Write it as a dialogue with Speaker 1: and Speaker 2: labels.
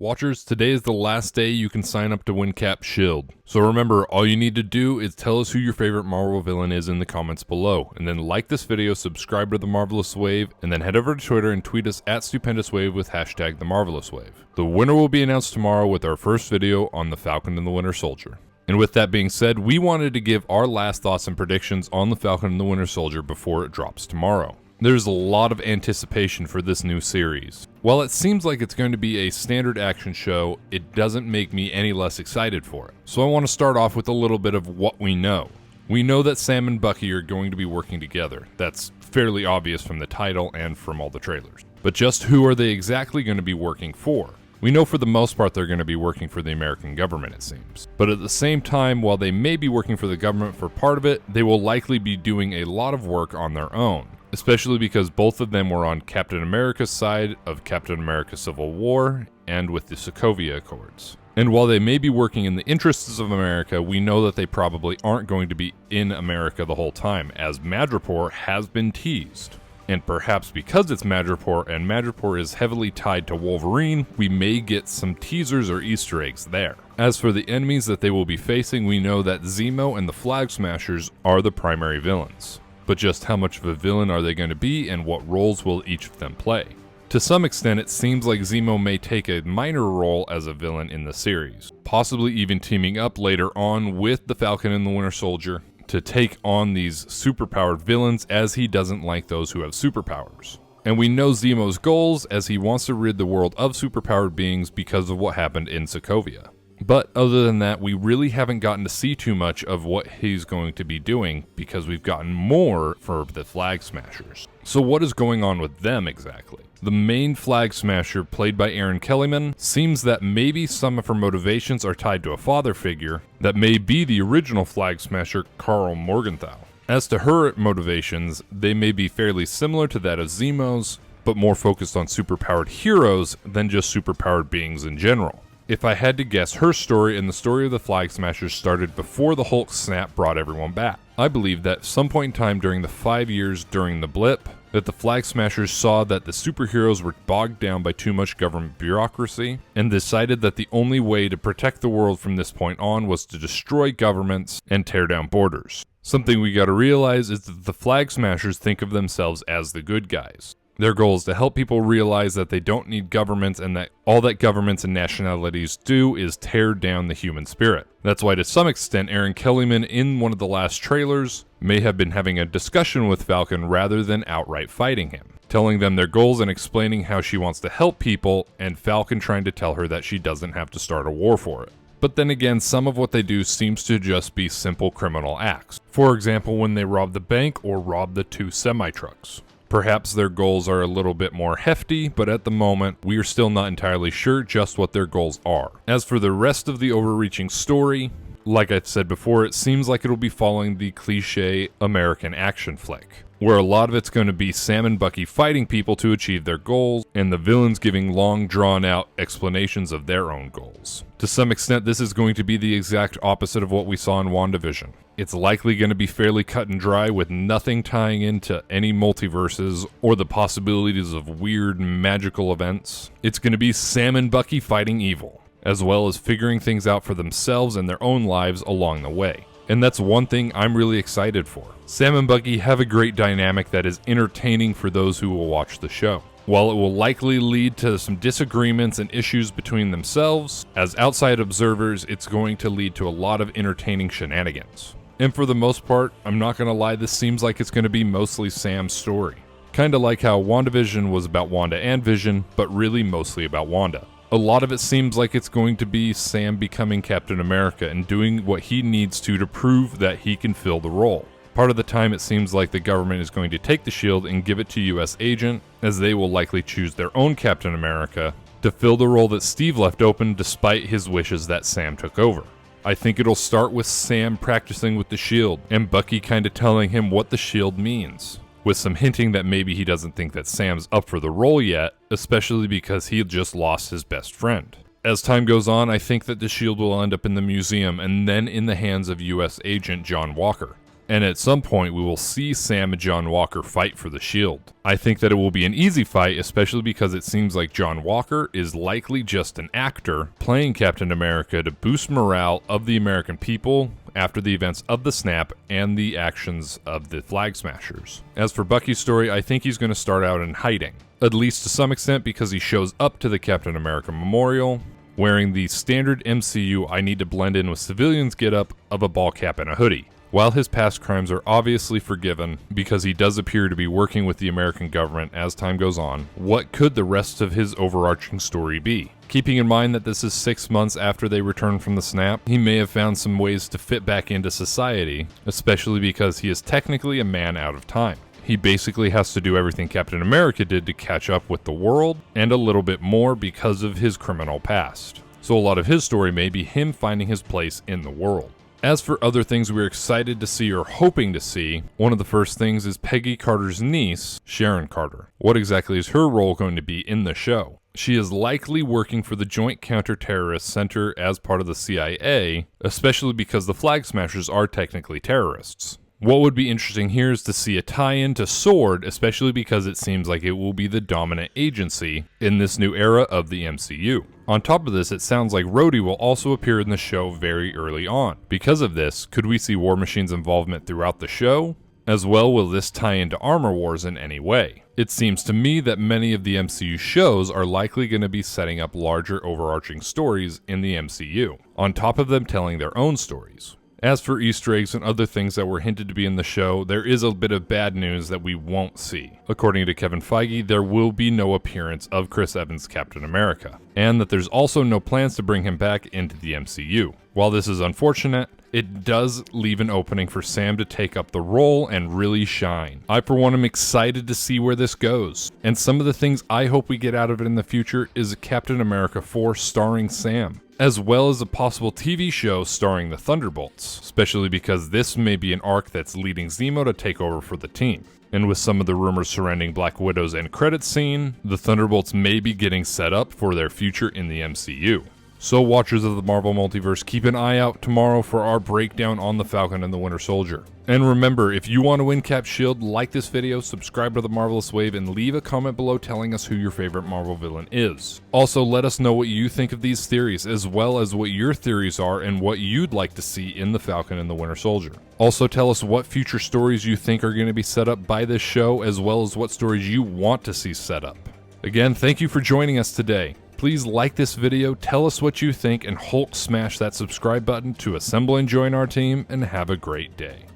Speaker 1: Watchers, today is the last day you can sign up to win Cap's Shield. So remember, all you need to do is tell us who your favorite Marvel villain is in the comments below, and then like this video, subscribe to the Marvelous Wave, and then head over to Twitter and tweet us at @stupendousswave with hashtag the Marvelous Wave. The winner will be announced tomorrow with our first video on the Falcon and the Winter Soldier. And with that being said, we wanted to give our last thoughts and predictions on the Falcon and the Winter Soldier before it drops tomorrow. There's a lot of anticipation for this new series. While it seems like it's going to be a standard action show, it doesn't make me any less excited for it. So I want to start off with a little bit of what we know. We know that Sam and Bucky are going to be working together. That's fairly obvious from the title and from all the trailers. But just who are they exactly going to be working for? We know for the most part they're going to be working for the American government, it seems. But at the same time, while they may be working for the government for part of it, they will likely be doing a lot of work on their own. Especially because both of them were on Captain America's side of Captain America Civil War and with the Sokovia Accords. And while they may be working in the interests of America, we know that they probably aren't going to be in America the whole time, as Madripoor has been teased. And perhaps because it's Madripoor and Madripoor is heavily tied to Wolverine, we may get some teasers or Easter eggs there. As for the enemies that they will be facing, we know that Zemo and the Flag Smashers are the primary villains. But just how much of a villain are they going to be, and what roles will each of them play? To some extent, it seems like Zemo may take a minor role as a villain in the series, possibly even teaming up later on with the Falcon and the Winter Soldier to take on these superpowered villains, as he doesn't like those who have superpowers. And we know Zemo's goals, as he wants to rid the world of superpowered beings because of what happened in Sokovia. But other than that, we really haven't gotten to see too much of what he's going to be doing, because we've gotten more for the Flag Smashers. So what is going on with them exactly? The main Flag Smasher, played by Erin Kellyman, seems that maybe some of her motivations are tied to a father figure that may be the original Flag Smasher, Karl Morgenthau. As to her motivations, they may be fairly similar to that of Zemo's, but more focused on superpowered heroes than just superpowered beings in general. If I had to guess, her story and the story of the Flag Smashers started before the Hulk snap brought everyone back. I believe that at some point in time during the 5 years during the blip, that the Flag Smashers saw that the superheroes were bogged down by too much government bureaucracy, and decided that the only way to protect the world from this point on was to destroy governments and tear down borders. Something we gotta realize is that the Flag Smashers think of themselves as the good guys. Their goal is to help people realize that they don't need governments, and that all that governments and nationalities do is tear down the human spirit. That's why to some extent Erin Kellyman in one of the last trailers may have been having a discussion with Falcon rather than outright fighting him, telling them their goals and explaining how she wants to help people, and Falcon trying to tell her that she doesn't have to start a war for it. But then again, some of what they do seems to just be simple criminal acts. For example, when they rob the bank or rob the 2 semi-trucks. Perhaps their goals are a little bit more hefty, but at the moment, we are still not entirely sure just what their goals are. As for the rest of the overreaching story, like I've said before, it seems like it'll be following the cliche American action flick, where a lot of it's going to be Sam and Bucky fighting people to achieve their goals, and the villains giving long, drawn-out explanations of their own goals. To some extent, this is going to be the exact opposite of what we saw in WandaVision. It's likely going to be fairly cut and dry, with nothing tying into any multiverses or the possibilities of weird magical events. It's going to be Sam and Bucky fighting evil, as well as figuring things out for themselves and their own lives along the way. And that's one thing I'm really excited for. Sam and Bucky have a great dynamic that is entertaining for those who will watch the show. While it will likely lead to some disagreements and issues between themselves, as outside observers, it's going to lead to a lot of entertaining shenanigans. And for the most part, I'm not going to lie, this seems like it's going to be mostly Sam's story. Kinda like how WandaVision was about Wanda and Vision, but really mostly about Wanda. A lot of it seems like it's going to be Sam becoming Captain America and doing what he needs to prove that he can fill the role. Part of the time it seems like the government is going to take the shield and give it to US Agent, as they will likely choose their own Captain America to fill the role that Steve left open despite his wishes that Sam took over. I think it'll start with Sam practicing with the shield, and Bucky kinda telling him what the shield means, with some hinting that maybe he doesn't think that Sam's up for the role yet, especially because he just lost his best friend. As time goes on, I think that the shield will end up in the museum and then in the hands of US Agent John Walker. and at some point we will see Sam and John Walker fight for the shield. I think that it will be an easy fight, especially because it seems like John Walker is likely just an actor playing Captain America to boost morale of the American people after the events of the snap and the actions of the Flag Smashers. As for Bucky's story, I think he's going to start out in hiding, at least to some extent, because he shows up to the Captain America Memorial wearing the standard MCU I need to blend in with civilians getup of a ball cap and a hoodie. While his past crimes are obviously forgiven because he does appear to be working with the American government as time goes on, what could the rest of his overarching story be? Keeping in mind that this is 6 months after they return from the snap, he may have found some ways to fit back into society, especially because he is technically a man out of time. He basically has to do everything Captain America did to catch up with the world, and a little bit more because of his criminal past. So a lot of his story may be him finding his place in the world. As for other things we're excited to see or hoping to see, one of the first things is Peggy Carter's niece, Sharon Carter. What exactly is her role going to be in the show? She is likely working for the Joint Counter-Terrorist Center as part of the CIA, especially because the Flag Smashers are technically terrorists. What would be interesting here is to see a tie-in to SWORD, especially because it seems like it will be the dominant agency in this new era of the MCU. On top of this, it sounds like Rhodey will also appear in the show very early on. Because of this, could we see War Machine's involvement throughout the show? As well, will this tie into Armor Wars in any way? It seems to me that many of the MCU shows are likely going to be setting up larger overarching stories in the MCU, on top of them telling their own stories. As for Easter eggs and other things that were hinted to be in the show, there is a bit of bad news that we won't see. According to Kevin Feige, there will be no appearance of Chris Evans' Captain America, and that there's also no plans to bring him back into the MCU. While this is unfortunate, it does leave an opening for Sam to take up the role and really shine. I, for one, am excited to see where this goes. And some of the things I hope we get out of it in the future is a Captain America 4 starring Sam, as well as a possible TV show starring the Thunderbolts, especially because this may be an arc that's leading Zemo to take over for the team. And with some of the rumors surrounding Black Widow's end credits scene, the Thunderbolts may be getting set up for their future in the MCU. So watchers of the Marvel Multiverse, keep an eye out tomorrow for our breakdown on the Falcon and the Winter Soldier. And remember, if you want to win Cap's Shield, like this video, subscribe to the Marvelous Wave, and leave a comment below telling us who your favorite Marvel villain is. Also, let us know what you think of these theories, as well as what your theories are and what you'd like to see in the Falcon and the Winter Soldier. Also, tell us what future stories you think are going to be set up by this show, as well as what stories you want to see set up. Again, thank you for joining us today. Please like this video, tell us what you think, and Hulk smash that subscribe button to assemble and join our team, and have a great day.